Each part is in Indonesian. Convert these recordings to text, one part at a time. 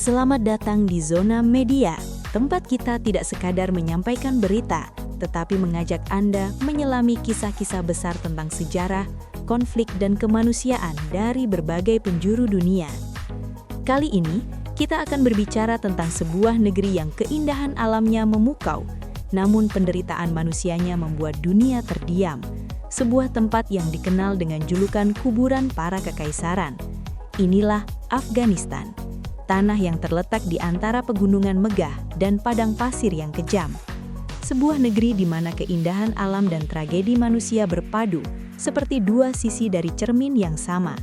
Selamat datang di Zona Media, tempat kita tidak sekadar menyampaikan berita, tetapi mengajak Anda menyelami kisah-kisah besar tentang sejarah, konflik, dan kemanusiaan dari berbagai penjuru dunia. Kali ini, kita akan berbicara tentang sebuah negeri yang keindahan alamnya memukau, namun penderitaan manusianya membuat dunia terdiam. Sebuah tempat yang dikenal dengan julukan kuburan para kekaisaran. Inilah Afghanistan, tanah yang terletak di antara pegunungan megah dan padang pasir yang kejam. Sebuah negeri di mana keindahan alam dan tragedi manusia berpadu, seperti dua sisi dari cermin yang sama.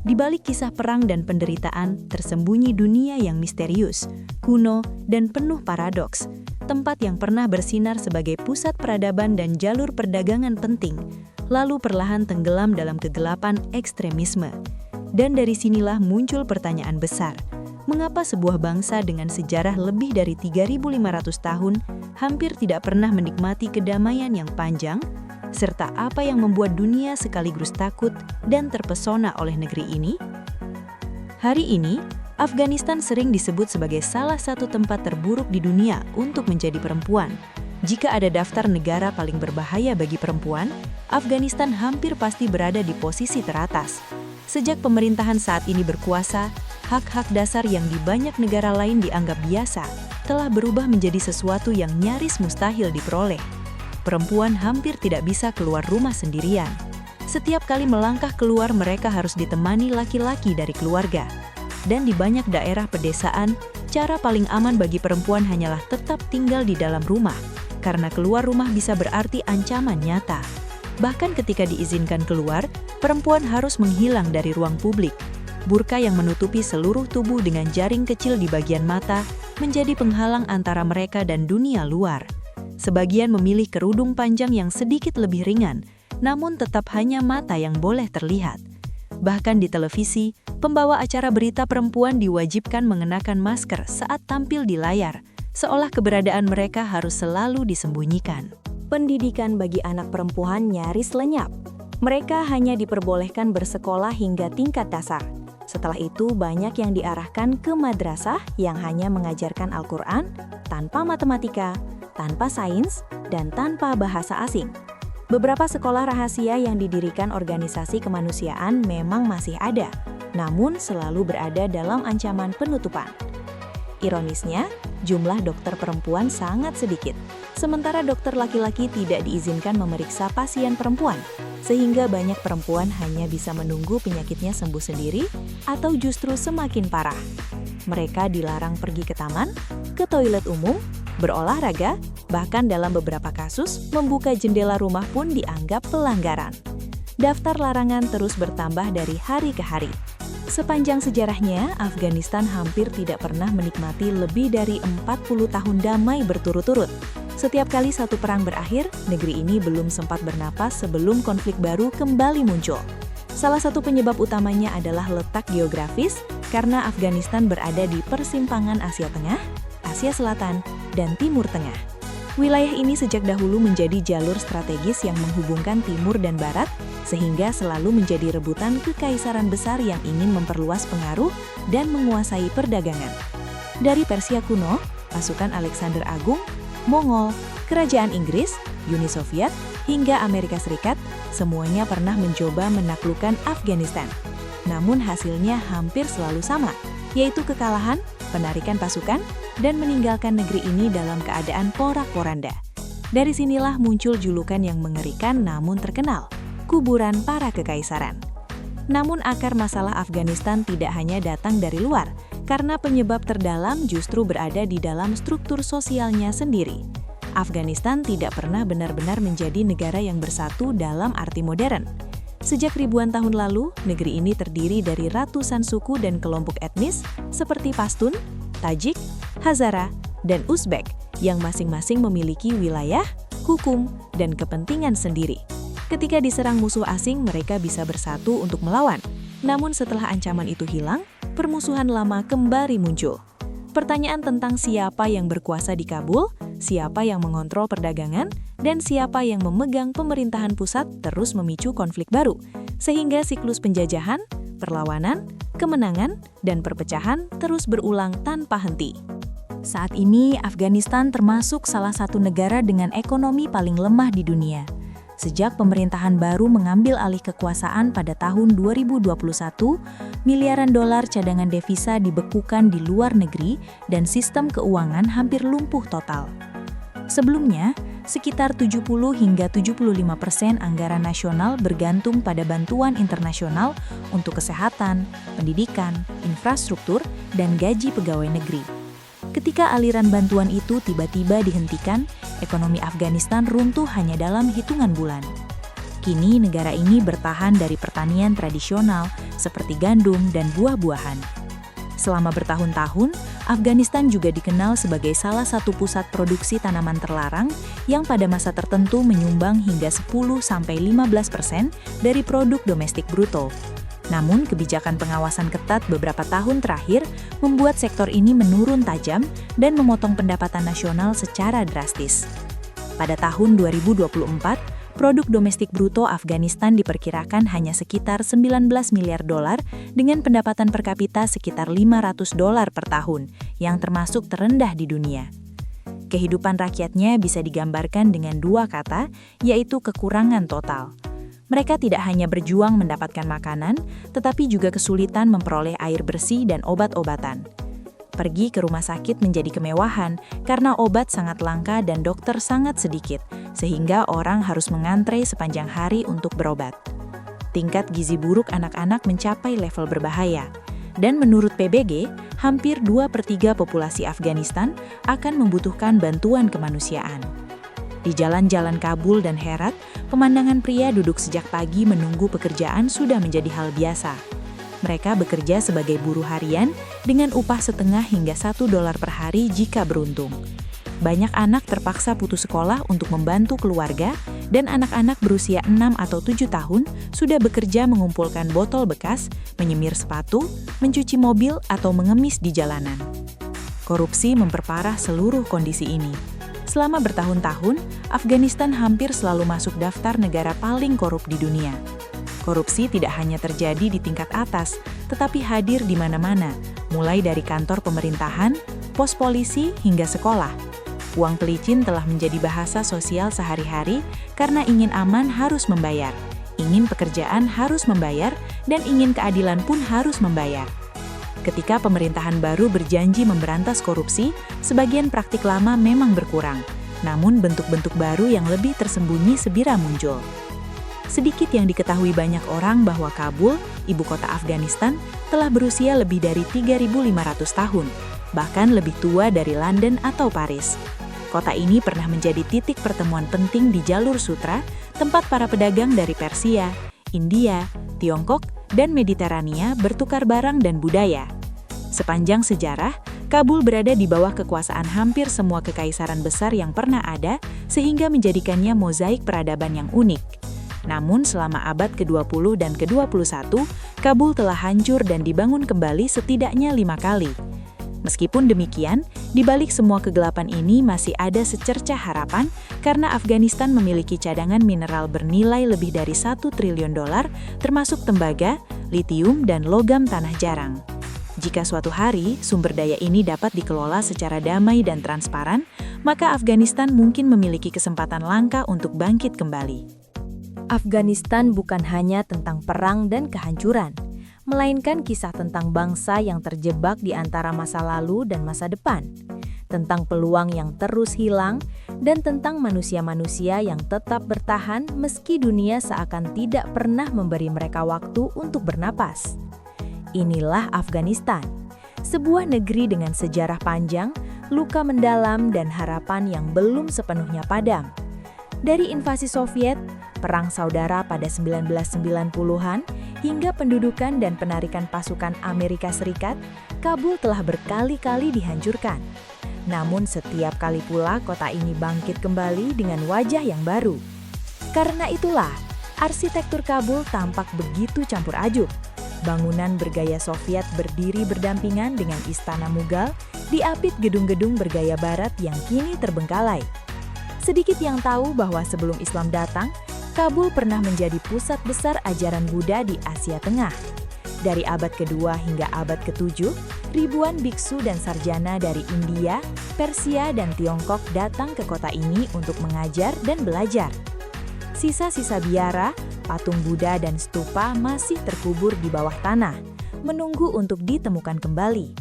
Di balik kisah perang dan penderitaan, tersembunyi dunia yang misterius, kuno, dan penuh paradoks. Tempat yang pernah bersinar sebagai pusat peradaban dan jalur perdagangan penting, lalu perlahan tenggelam dalam kegelapan ekstremisme. Dan dari sinilah muncul pertanyaan besar. Mengapa sebuah bangsa dengan sejarah lebih dari 3.500 tahun hampir tidak pernah menikmati kedamaian yang panjang? Serta apa yang membuat dunia sekaligus takut dan terpesona oleh negeri ini? Hari ini, Afghanistan sering disebut sebagai salah satu tempat terburuk di dunia untuk menjadi perempuan. Jika ada daftar negara paling berbahaya bagi perempuan, Afghanistan hampir pasti berada di posisi teratas. Sejak pemerintahan saat ini berkuasa, hak-hak dasar yang di banyak negara lain dianggap biasa telah berubah menjadi sesuatu yang nyaris mustahil diperoleh. Perempuan hampir tidak bisa keluar rumah sendirian. Setiap kali melangkah keluar, mereka harus ditemani laki-laki dari keluarga. Dan di banyak daerah pedesaan, cara paling aman bagi perempuan hanyalah tetap tinggal di dalam rumah, karena keluar rumah bisa berarti ancaman nyata. Bahkan ketika diizinkan keluar, perempuan harus menghilang dari ruang publik. Burka yang menutupi seluruh tubuh dengan jaring kecil di bagian mata menjadi penghalang antara mereka dan dunia luar. Sebagian memilih kerudung panjang yang sedikit lebih ringan, namun tetap hanya mata yang boleh terlihat. Bahkan di televisi, pembawa acara berita perempuan diwajibkan mengenakan masker saat tampil di layar, seolah keberadaan mereka harus selalu disembunyikan. Pendidikan bagi anak perempuan nyaris lenyap. Mereka hanya diperbolehkan bersekolah hingga tingkat dasar. Setelah itu, banyak yang diarahkan ke madrasah yang hanya mengajarkan Al-Quran, tanpa matematika, tanpa sains, dan tanpa bahasa asing. Beberapa sekolah rahasia yang didirikan organisasi kemanusiaan memang masih ada, namun selalu berada dalam ancaman penutupan. Ironisnya, jumlah dokter perempuan sangat sedikit, sementara dokter laki-laki tidak diizinkan memeriksa pasien perempuan, sehingga banyak perempuan hanya bisa menunggu penyakitnya sembuh sendiri atau justru semakin parah. Mereka dilarang pergi ke taman, ke toilet umum, berolahraga, bahkan dalam beberapa kasus, membuka jendela rumah pun dianggap pelanggaran. Daftar larangan terus bertambah dari hari ke hari. Sepanjang sejarahnya, Afghanistan hampir tidak pernah menikmati lebih dari 40 tahun damai berturut-turut. Setiap kali satu perang berakhir, negeri ini belum sempat bernapas sebelum konflik baru kembali muncul. Salah satu penyebab utamanya adalah letak geografis, karena Afghanistan berada di persimpangan Asia Tengah, Asia Selatan, dan Timur Tengah. Wilayah ini sejak dahulu menjadi jalur strategis yang menghubungkan timur dan barat, sehingga selalu menjadi rebutan kekaisaran besar yang ingin memperluas pengaruh dan menguasai perdagangan. Dari Persia kuno, pasukan Alexander Agung, Mongol, Kerajaan Inggris, Uni Soviet, hingga Amerika Serikat, semuanya pernah mencoba menaklukkan Afghanistan. Namun hasilnya hampir selalu sama, yaitu kekalahan, penarikan pasukan, dan meninggalkan negeri ini dalam keadaan porak-poranda. Dari sinilah muncul julukan yang mengerikan namun terkenal, kuburan para kekaisaran. Namun akar masalah Afghanistan tidak hanya datang dari luar, karena penyebab terdalam justru berada di dalam struktur sosialnya sendiri. Afghanistan tidak pernah benar-benar menjadi negara yang bersatu dalam arti modern. Sejak ribuan tahun lalu, negeri ini terdiri dari ratusan suku dan kelompok etnis seperti Pashtun, Tajik, Hazara, dan Uzbek yang masing-masing memiliki wilayah, hukum, dan kepentingan sendiri. Ketika diserang musuh asing, mereka bisa bersatu untuk melawan. Namun setelah ancaman itu hilang, permusuhan lama kembali muncul. Pertanyaan tentang siapa yang berkuasa di Kabul, siapa yang mengontrol perdagangan, dan siapa yang memegang pemerintahan pusat terus memicu konflik baru, sehingga siklus penjajahan, perlawanan, kemenangan, dan perpecahan terus berulang tanpa henti. Saat ini, Afghanistan termasuk salah satu negara dengan ekonomi paling lemah di dunia. Sejak pemerintahan baru mengambil alih kekuasaan pada tahun 2021, miliaran dolar cadangan devisa dibekukan di luar negeri dan sistem keuangan hampir lumpuh total. Sebelumnya, sekitar 70 hingga 75% anggaran nasional bergantung pada bantuan internasional untuk kesehatan, pendidikan, infrastruktur, dan gaji pegawai negeri. Ketika aliran bantuan itu tiba-tiba dihentikan, ekonomi Afghanistan runtuh hanya dalam hitungan bulan. Kini negara ini bertahan dari pertanian tradisional seperti gandum dan buah-buahan. Selama bertahun-tahun, Afghanistan juga dikenal sebagai salah satu pusat produksi tanaman terlarang yang pada masa tertentu menyumbang hingga 10-15% dari produk domestik bruto. Namun, kebijakan pengawasan ketat beberapa tahun terakhir membuat sektor ini menurun tajam dan memotong pendapatan nasional secara drastis. Pada tahun 2024, produk domestik bruto Afghanistan diperkirakan hanya sekitar 19 miliar dolar dengan pendapatan per kapita sekitar 500 dolar per tahun, yang termasuk terendah di dunia. Kehidupan rakyatnya bisa digambarkan dengan dua kata, yaitu kekurangan total. Mereka tidak hanya berjuang mendapatkan makanan, tetapi juga kesulitan memperoleh air bersih dan obat-obatan. Pergi ke rumah sakit menjadi kemewahan karena obat sangat langka dan dokter sangat sedikit, sehingga orang harus mengantre sepanjang hari untuk berobat. Tingkat gizi buruk anak-anak mencapai level berbahaya. Dan menurut PBG, hampir 2/3 populasi Afghanistan akan membutuhkan bantuan kemanusiaan. Di jalan-jalan Kabul dan Herat, pemandangan pria duduk sejak pagi menunggu pekerjaan sudah menjadi hal biasa. Mereka bekerja sebagai buruh harian dengan upah setengah hingga $1 per hari jika beruntung. Banyak anak terpaksa putus sekolah untuk membantu keluarga, dan anak-anak berusia 6 atau 7 tahun sudah bekerja mengumpulkan botol bekas, menyemir sepatu, mencuci mobil, atau mengemis di jalanan. Korupsi memperparah seluruh kondisi ini. Selama bertahun-tahun, Afghanistan hampir selalu masuk daftar negara paling korup di dunia. Korupsi tidak hanya terjadi di tingkat atas, tetapi hadir di mana-mana, mulai dari kantor pemerintahan, pos polisi, hingga sekolah. Uang pelicin telah menjadi bahasa sosial sehari-hari karena ingin aman harus membayar, ingin pekerjaan harus membayar, dan ingin keadilan pun harus membayar. Ketika pemerintahan baru berjanji memberantas korupsi, sebagian praktik lama memang berkurang, namun bentuk-bentuk baru yang lebih tersembunyi sebira muncul. Sedikit yang diketahui banyak orang bahwa Kabul, ibu kota Afghanistan, telah berusia lebih dari 3.500 tahun, bahkan lebih tua dari London atau Paris. Kota ini pernah menjadi titik pertemuan penting di jalur sutra, tempat para pedagang dari Persia, India, Tiongkok, dan Mediterania bertukar barang dan budaya. Sepanjang sejarah, Kabul berada di bawah kekuasaan hampir semua kekaisaran besar yang pernah ada, sehingga menjadikannya mozaik peradaban yang unik. Namun selama abad ke-20 dan ke-21, Kabul telah hancur dan dibangun kembali setidaknya 5 kali. Meskipun demikian, di balik semua kegelapan ini masih ada secercah harapan karena Afghanistan memiliki cadangan mineral bernilai lebih dari $1 triliun, termasuk tembaga, litium, dan logam tanah jarang. Jika suatu hari sumber daya ini dapat dikelola secara damai dan transparan, maka Afghanistan mungkin memiliki kesempatan langka untuk bangkit kembali. Afghanistan bukan hanya tentang perang dan kehancuran, melainkan kisah tentang bangsa yang terjebak di antara masa lalu dan masa depan, tentang peluang yang terus hilang, dan tentang manusia-manusia yang tetap bertahan meski dunia seakan tidak pernah memberi mereka waktu untuk bernapas. Inilah Afghanistan, sebuah negeri dengan sejarah panjang, luka mendalam, dan harapan yang belum sepenuhnya padam. Dari invasi Soviet, perang saudara pada 1990-an, hingga pendudukan dan penarikan pasukan Amerika Serikat, Kabul telah berkali-kali dihancurkan. Namun setiap kali pula kota ini bangkit kembali dengan wajah yang baru. Karena itulah, arsitektur Kabul tampak begitu campur aduk. Bangunan bergaya Soviet berdiri berdampingan dengan istana Mughal, diapit gedung-gedung bergaya Barat yang kini terbengkalai. Sedikit yang tahu bahwa sebelum Islam datang, Kabul pernah menjadi pusat besar ajaran Buddha di Asia Tengah. Dari abad kedua hingga abad ke-7, ribuan biksu dan sarjana dari India, Persia, dan Tiongkok datang ke kota ini untuk mengajar dan belajar. Sisa-sisa biara, patung Buddha, dan stupa masih terkubur di bawah tanah, menunggu untuk ditemukan kembali.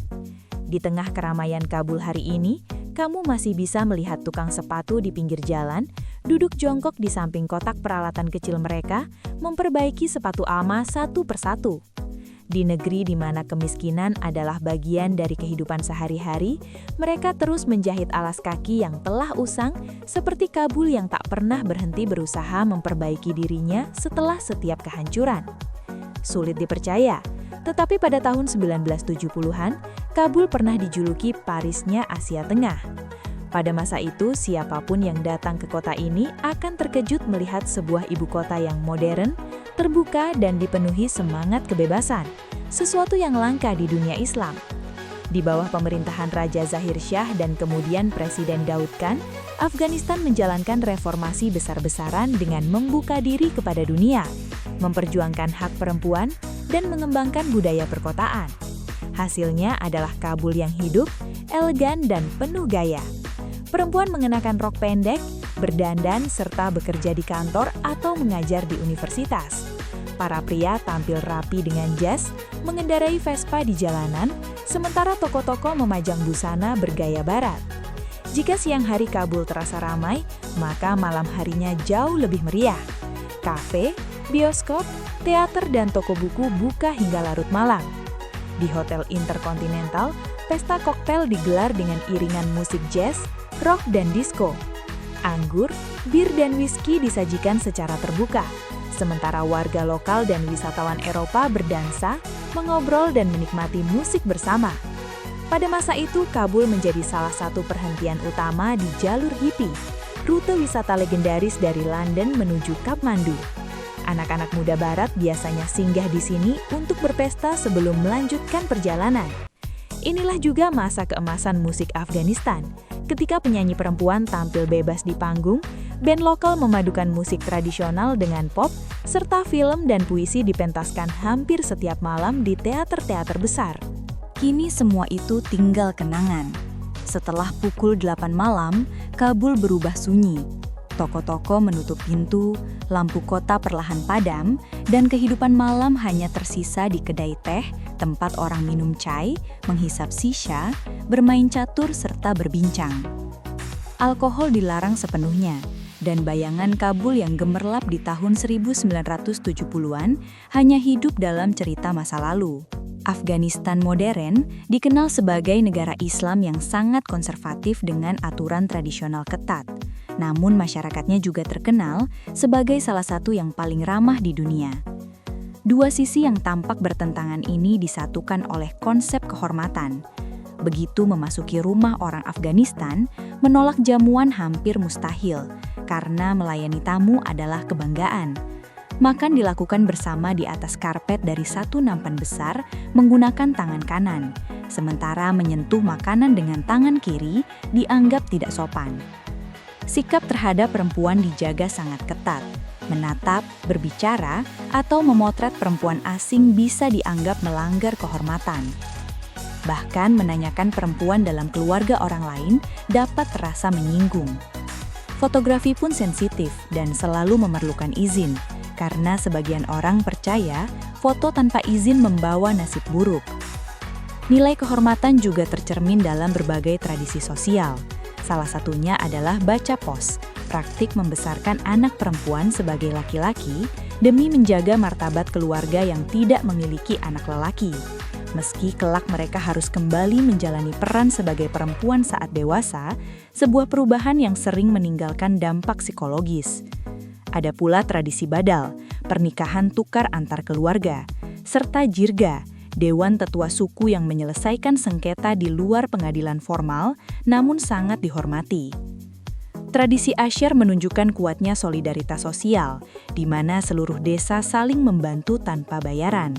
Di tengah keramaian Kabul hari ini, kamu masih bisa melihat tukang sepatu di pinggir jalan, duduk jongkok di samping kotak peralatan kecil mereka, memperbaiki sepatu ama satu persatu. Di negeri di mana kemiskinan adalah bagian dari kehidupan sehari-hari, mereka terus menjahit alas kaki yang telah usang, seperti Kabul yang tak pernah berhenti berusaha memperbaiki dirinya setelah setiap kehancuran. Sulit dipercaya, tetapi pada tahun 1970-an, Kabul pernah dijuluki Parisnya Asia Tengah. Pada masa itu, siapapun yang datang ke kota ini akan terkejut melihat sebuah ibu kota yang modern, terbuka, dan dipenuhi semangat kebebasan, sesuatu yang langka di dunia Islam. Di bawah pemerintahan Raja Zahir Shah dan kemudian Presiden Daud Khan, Afghanistan menjalankan reformasi besar-besaran dengan membuka diri kepada dunia, memperjuangkan hak perempuan, dan mengembangkan budaya perkotaan. Hasilnya adalah Kabul yang hidup, elegan, dan penuh gaya. Perempuan mengenakan rok pendek, berdandan, serta bekerja di kantor atau mengajar di universitas. Para pria tampil rapi dengan jas, mengendarai Vespa di jalanan, sementara toko-toko memajang busana bergaya barat. Jika siang hari Kabul terasa ramai, maka malam harinya jauh lebih meriah. Kafe, bioskop, teater, dan toko buku buka hingga larut malam. Di Hotel Intercontinental, pesta koktail digelar dengan iringan musik jazz, rock, dan disco. Anggur, bir, dan whisky disajikan secara terbuka, sementara warga lokal dan wisatawan Eropa berdansa, mengobrol, dan menikmati musik bersama. Pada masa itu, Kabul menjadi salah satu perhentian utama di jalur hippie, rute wisata legendaris dari London menuju Kathmandu. Anak-anak muda barat biasanya singgah di sini untuk berpesta sebelum melanjutkan perjalanan. Inilah juga masa keemasan musik Afghanistan. Ketika penyanyi perempuan tampil bebas di panggung, band lokal memadukan musik tradisional dengan pop, serta film dan puisi dipentaskan hampir setiap malam di teater-teater besar. Kini semua itu tinggal kenangan. Setelah pukul 8 malam, Kabul berubah sunyi. Toko-toko menutup pintu, lampu kota perlahan padam, dan kehidupan malam hanya tersisa di kedai teh, tempat orang minum chai, menghisap shisha, bermain catur, serta berbincang. Alkohol dilarang sepenuhnya, dan bayangan Kabul yang gemerlap di tahun 1970-an hanya hidup dalam cerita masa lalu. Afghanistan modern dikenal sebagai negara Islam yang sangat konservatif dengan aturan tradisional ketat. Namun masyarakatnya juga terkenal sebagai salah satu yang paling ramah di dunia. Dua sisi yang tampak bertentangan ini disatukan oleh konsep kehormatan. Begitu memasuki rumah orang Afghanistan, menolak jamuan hampir mustahil, karena melayani tamu adalah kebanggaan. Makan dilakukan bersama di atas karpet dari satu nampan besar menggunakan tangan kanan, sementara menyentuh makanan dengan tangan kiri dianggap tidak sopan. Sikap terhadap perempuan dijaga sangat ketat. Menatap, berbicara, atau memotret perempuan asing bisa dianggap melanggar kehormatan. Bahkan menanyakan perempuan dalam keluarga orang lain dapat terasa menyinggung. Fotografi pun sensitif dan selalu memerlukan izin, karena sebagian orang percaya foto tanpa izin membawa nasib buruk. Nilai kehormatan juga tercermin dalam berbagai tradisi sosial. Salah satunya adalah baca pos, praktik membesarkan anak perempuan sebagai laki-laki demi menjaga martabat keluarga yang tidak memiliki anak lelaki. Meski kelak mereka harus kembali menjalani peran sebagai perempuan saat dewasa, sebuah perubahan yang sering meninggalkan dampak psikologis. Ada pula tradisi badal, pernikahan tukar antar keluarga, serta jirga, dewan tetua suku yang menyelesaikan sengketa di luar pengadilan formal, namun sangat dihormati. Tradisi Asyar menunjukkan kuatnya solidaritas sosial, di mana seluruh desa saling membantu tanpa bayaran.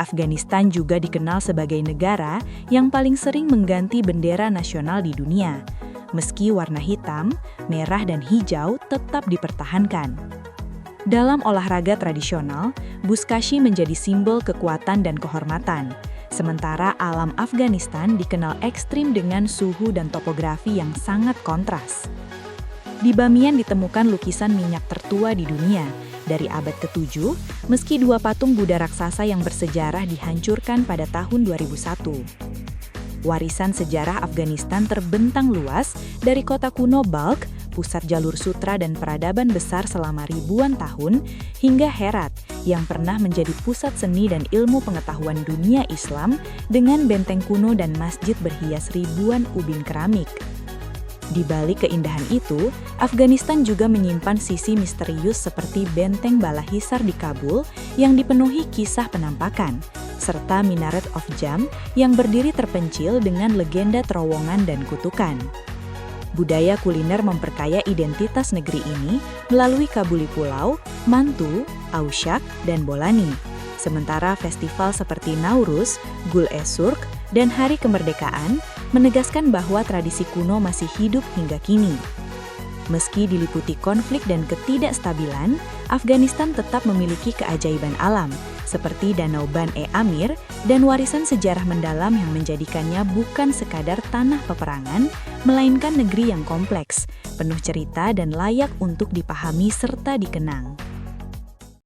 Afghanistan juga dikenal sebagai negara yang paling sering mengganti bendera nasional di dunia, meski warna hitam, merah, dan hijau tetap dipertahankan. Dalam olahraga tradisional, buzkashi menjadi simbol kekuatan dan kehormatan. Sementara alam Afghanistan dikenal ekstrim dengan suhu dan topografi yang sangat kontras. Di Bamiyan ditemukan lukisan minyak tertua di dunia. Dari abad ke-7, meski dua patung Buddha raksasa yang bersejarah dihancurkan pada tahun 2001. Warisan sejarah Afghanistan terbentang luas dari kota kuno Balkh, pusat jalur sutra dan peradaban besar selama ribuan tahun, hingga Herat, yang pernah menjadi pusat seni dan ilmu pengetahuan dunia Islam dengan benteng kuno dan masjid berhias ribuan ubin keramik. Di balik keindahan itu, Afghanistan juga menyimpan sisi misterius seperti benteng Bala Hisar di Kabul yang dipenuhi kisah penampakan, serta Minaret of Jam yang berdiri terpencil dengan legenda terowongan dan kutukan. Budaya kuliner memperkaya identitas negeri ini melalui kabuli pulau, mantu, aushak, dan bolani. Sementara festival seperti Nauruz, Gul-e-Surk, dan Hari Kemerdekaan menegaskan bahwa tradisi kuno masih hidup hingga kini. Meski diliputi konflik dan ketidakstabilan, Afghanistan tetap memiliki keajaiban alam, seperti Danau Ban-e-Amir dan warisan sejarah mendalam yang menjadikannya bukan sekadar tanah peperangan, melainkan negeri yang kompleks, penuh cerita dan layak untuk dipahami serta dikenang.